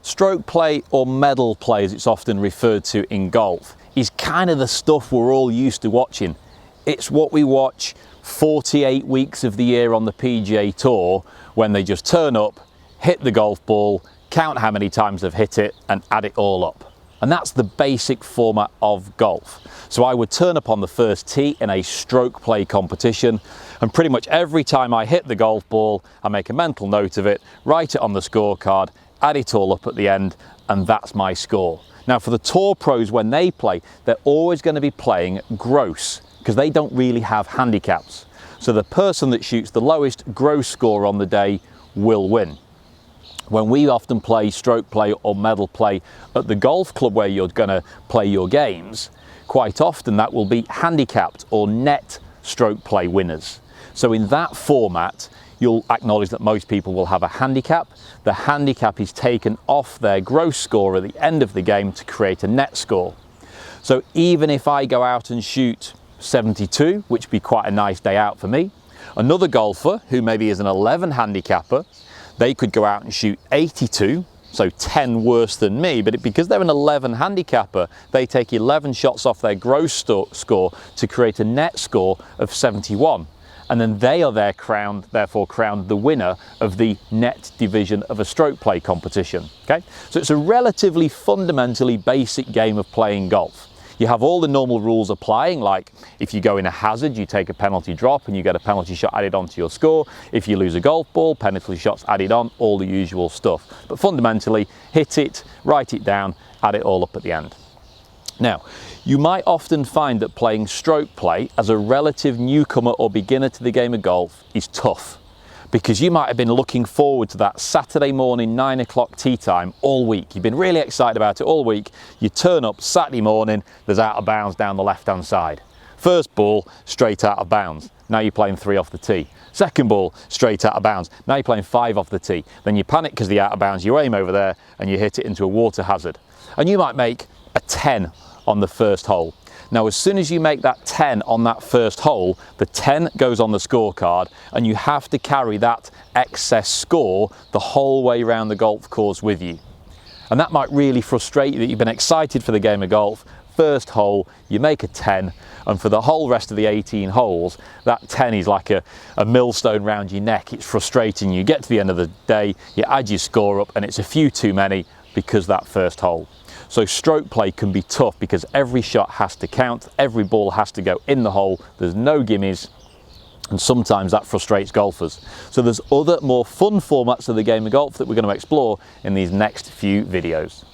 Stroke play, or medal play as it's often referred to in golf, is kind of the stuff we're all used to watching. It's what we watch 48 weeks of the year on the PGA Tour, when they just turn up, hit the golf ball, count how many times they've hit it and add it all up. And that's the basic format of golf. So I would turn up on the first tee in a stroke play competition, and pretty much every time I hit the golf ball, I make a mental note of it, write it on the scorecard, add it all up at the end, and that's my score. Now for the tour pros, when they play, they're always going to be playing gross, because they don't really have handicaps. So the person that shoots the lowest gross score on the day will win. When we often play stroke play or medal play at the golf club where you're going to play your games, quite often that will be handicapped or net stroke play winners. So in that format, you'll acknowledge that most people will have a handicap. The handicap is taken off their gross score at the end of the game to create a net score. So even if I go out and shoot 72, which would be quite a nice day out for me, another golfer who maybe is an 11 handicapper, they could go out and shoot 82, so 10 worse than me, but because they're an 11 handicapper, they take 11 shots off their gross score to create a net score of 71. And then they are therefore crowned the winner of the net division of a stroke play competition. Okay? So it's a relatively fundamentally basic game of playing golf. You have all the normal rules applying, like if you go in a hazard, you take a penalty drop and you get a penalty shot added onto your score. If you lose a golf ball, penalty shots added on, all the usual stuff. But fundamentally, hit it, write it down, add it all up at the end. Now, you might often find that playing stroke play as a relative newcomer or beginner to the game of golf is tough, because you might have been looking forward to that Saturday morning 9 o'clock tee time all week. You've been really excited about it all week. You turn up Saturday morning, there's out of bounds down the left-hand side. First ball, straight out of bounds. Now you're playing 3 off the tee. Second ball, straight out of bounds. Now you're playing 5 off the tee. Then you panic because the out of bounds, you aim over there and you hit it into a water hazard. And you might make a 10 on the first hole. Now, as soon as you make that 10 on that first hole, the 10 goes on the scorecard, and you have to carry that excess score the whole way around the golf course with you. And that might really frustrate you, that you've been excited for the game of golf. First hole, you make a 10, and for the whole rest of the 18 holes, that 10 is like a millstone round your neck. It's frustrating. You get to the end of the day, you add your score up, and it's a few too many because that first hole. So stroke play can be tough because every shot has to count, every ball has to go in the hole, there's no gimmies, and sometimes that frustrates golfers. So there's other more fun formats of the game of golf that we're going to explore in these next few videos.